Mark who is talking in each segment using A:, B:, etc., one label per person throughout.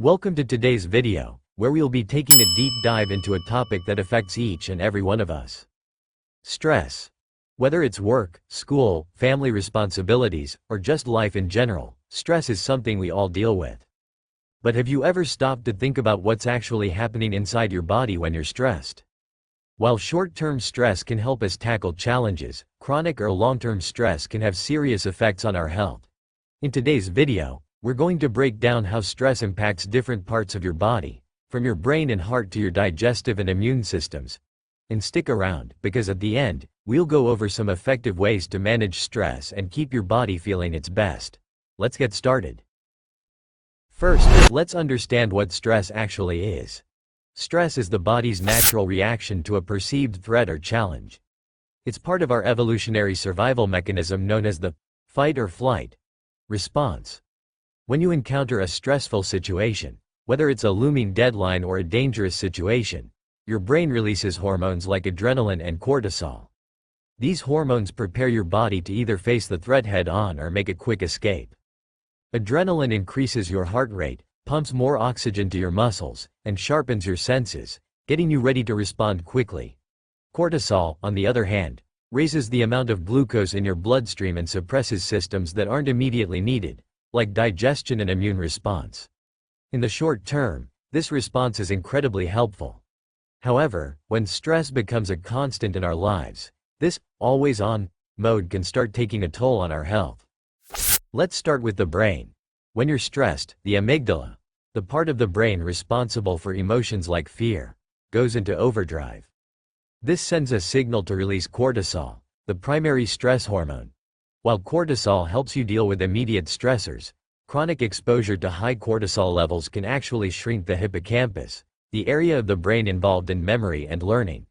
A: Welcome to today's video, where we'll be taking a deep dive into a topic that affects each and every one of us. Stress. Whether it's work, school, family responsibilities, or just life in general, stress is something we all deal with. But have you ever stopped to think about what's actually happening inside your body when you're stressed? While short-term stress can help us tackle challenges, chronic or long-term stress can have serious effects on our health. In today's video, we're going to break down how stress impacts different parts of your body, from your brain and heart to your digestive and immune systems. And stick around, because at the end, we'll go over some effective ways to manage stress and keep your body feeling its best. Let's get started. First, let's understand what stress actually is. Stress is the body's natural reaction to a perceived threat or challenge. It's part of our evolutionary survival mechanism known as the fight or flight response. When you encounter a stressful situation, whether it's a looming deadline or a dangerous situation, your brain releases hormones like adrenaline and cortisol. These hormones prepare your body to either face the threat head-on or make a quick escape. Adrenaline increases your heart rate, pumps more oxygen to your muscles, and sharpens your senses, getting you ready to respond quickly. Cortisol, on the other hand, raises the amount of glucose in your bloodstream and suppresses systems that aren't immediately needed, like digestion and immune response. In the short term, this response is incredibly helpful. However, when stress becomes a constant in our lives, this always-on mode can start taking a toll on our health. Let's start with the brain. When you're stressed, the amygdala, the part of the brain responsible for emotions like fear, goes into overdrive. This sends a signal to release cortisol, the primary stress hormone. While cortisol helps you deal with immediate stressors, chronic exposure to high cortisol levels can actually shrink the hippocampus, the area of the brain involved in memory and learning.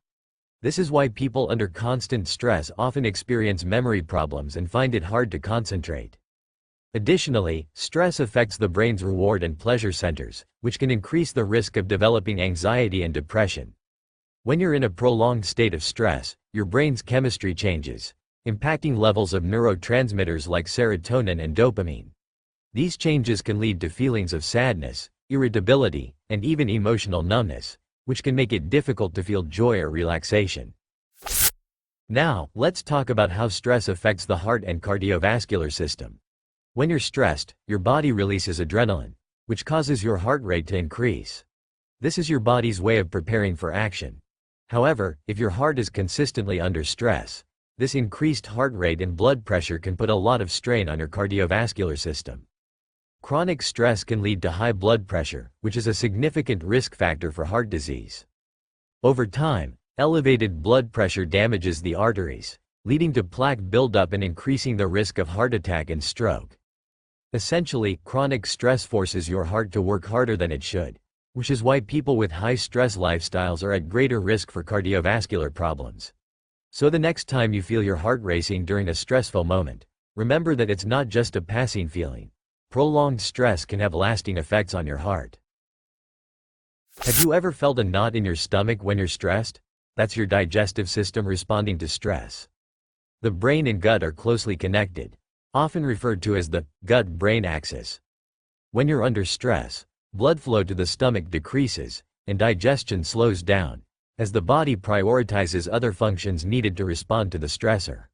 A: This is why people under constant stress often experience memory problems and find it hard to concentrate. Additionally, stress affects the brain's reward and pleasure centers, which can increase the risk of developing anxiety and depression. When you're in a prolonged state of stress, your brain's chemistry changes, impacting levels of neurotransmitters like serotonin and dopamine. These changes can lead to feelings of sadness, irritability, and even emotional numbness, which can make it difficult to feel joy or relaxation. Now, let's talk about how stress affects the heart and cardiovascular system. When you're stressed, your body releases adrenaline, which causes your heart rate to increase. This is your body's way of preparing for action. However, if your heart is consistently under stress, this increased heart rate and blood pressure can put a lot of strain on your cardiovascular system. Chronic stress can lead to high blood pressure, which is a significant risk factor for heart disease. Over time, elevated blood pressure damages the arteries, leading to plaque buildup and increasing the risk of heart attack and stroke. Essentially, chronic stress forces your heart to work harder than it should, which is why people with high-stress lifestyles are at greater risk for cardiovascular problems. So the next time you feel your heart racing during a stressful moment, remember that it's not just a passing feeling. Prolonged stress can have lasting effects on your heart. Have you ever felt a knot in your stomach when you're stressed? That's your digestive system responding to stress. The brain and gut are closely connected, often referred to as the gut-brain axis. When you're under stress, blood flow to the stomach decreases, and digestion slows down, as the body prioritizes other functions needed to respond to the stressor.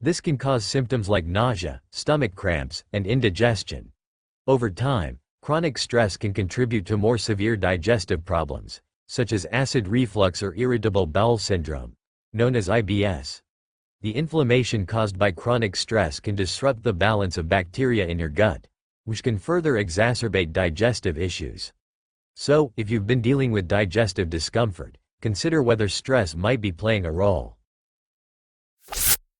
A: This can cause symptoms like nausea, stomach cramps, and indigestion. Over time, chronic stress can contribute to more severe digestive problems, such as acid reflux or irritable bowel syndrome, known as IBS. The inflammation caused by chronic stress can disrupt the balance of bacteria in your gut, which can further exacerbate digestive issues. So, if you've been dealing with digestive discomfort, consider whether stress might be playing a role.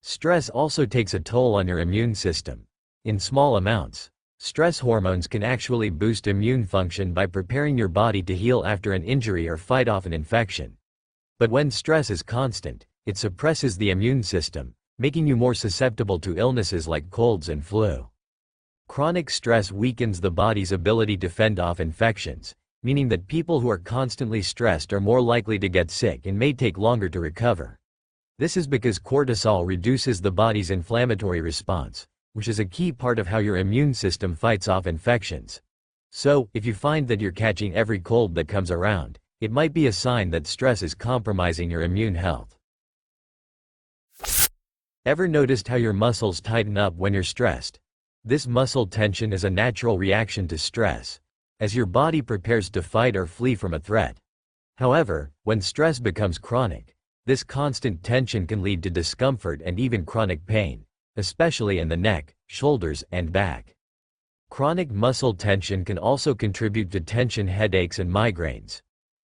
A: Stress also takes a toll on your immune system. In small amounts, stress hormones can actually boost immune function by preparing your body to heal after an injury or fight off an infection. But when stress is constant, it suppresses the immune system, making you more susceptible to illnesses like colds and flu. Chronic stress weakens the body's ability to fend off infections, meaning that people who are constantly stressed are more likely to get sick and may take longer to recover. This is because cortisol reduces the body's inflammatory response, which is a key part of how your immune system fights off infections. So, if you find that you're catching every cold that comes around, it might be a sign that stress is compromising your immune health. Ever noticed how your muscles tighten up when you're stressed? This muscle tension is a natural reaction to stress, as your body prepares to fight or flee from a threat. However, when stress becomes chronic, this constant tension can lead to discomfort and even chronic pain, especially in the neck, shoulders, and back. Chronic muscle tension can also contribute to tension headaches and migraines.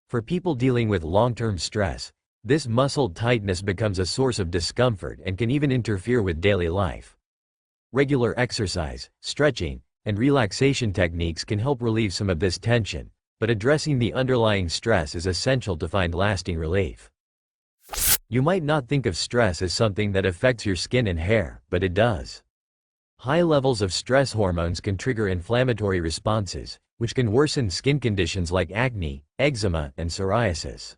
A: For people dealing with long-term stress, this muscle tightness becomes a source of discomfort and can even interfere with daily life. Regular exercise, stretching, and relaxation techniques can help relieve some of this tension, but addressing the underlying stress is essential to find lasting relief. You might not think of stress as something that affects your skin and hair, but it does. High levels of stress hormones can trigger inflammatory responses, which can worsen skin conditions like acne, eczema, and psoriasis.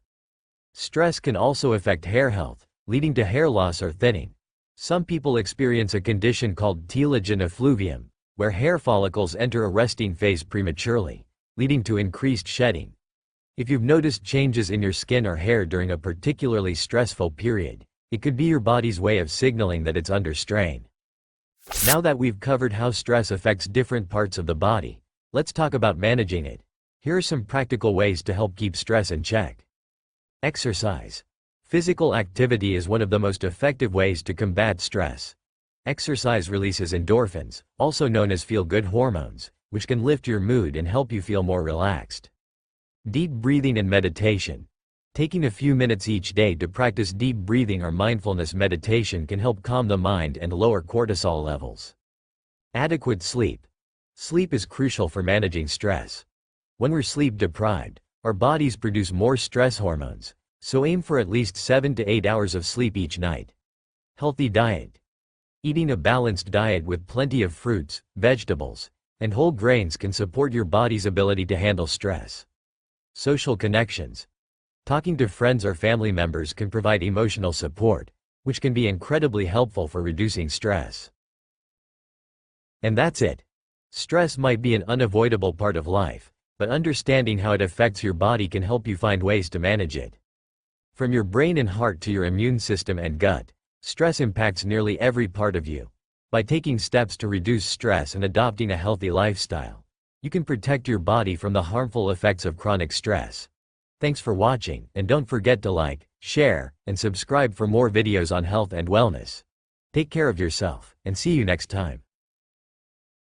A: Stress can also affect hair health, leading to hair loss or thinning. Some people experience a condition called telogen effluvium, where hair follicles enter a resting phase prematurely, leading to increased shedding. If you've noticed changes in your skin or hair during a particularly stressful period, it could be your body's way of signaling that it's under strain. Now that we've covered how stress affects different parts of the body, let's talk about managing it. Here are some practical ways to help keep stress in check. Exercise. Physical activity is one of the most effective ways to combat stress. Exercise releases endorphins, also known as feel-good hormones, which can lift your mood and help you feel more relaxed. Deep breathing and meditation. Taking a few minutes each day to practice deep breathing or mindfulness meditation can help calm the mind and lower cortisol levels. Adequate sleep. Sleep is crucial for managing stress. When we're sleep deprived, our bodies produce more stress hormones, so aim for at least 7 to 8 hours of sleep each night. Healthy diet. Eating a balanced diet with plenty of fruits, vegetables, and whole grains can support your body's ability to handle stress. Social connections. Talking to friends or family members can provide emotional support, which can be incredibly helpful for reducing stress. And that's it. Stress might be an unavoidable part of life, but understanding how it affects your body can help you find ways to manage it. From your brain and heart to your immune system and gut, stress impacts nearly every part of you. By taking steps to reduce stress and adopting a healthy lifestyle, you can protect your body from the harmful effects of chronic stress. Thanks for watching, and don't forget to like, share, and subscribe for more videos on health and wellness. Take care of yourself, and see you next time.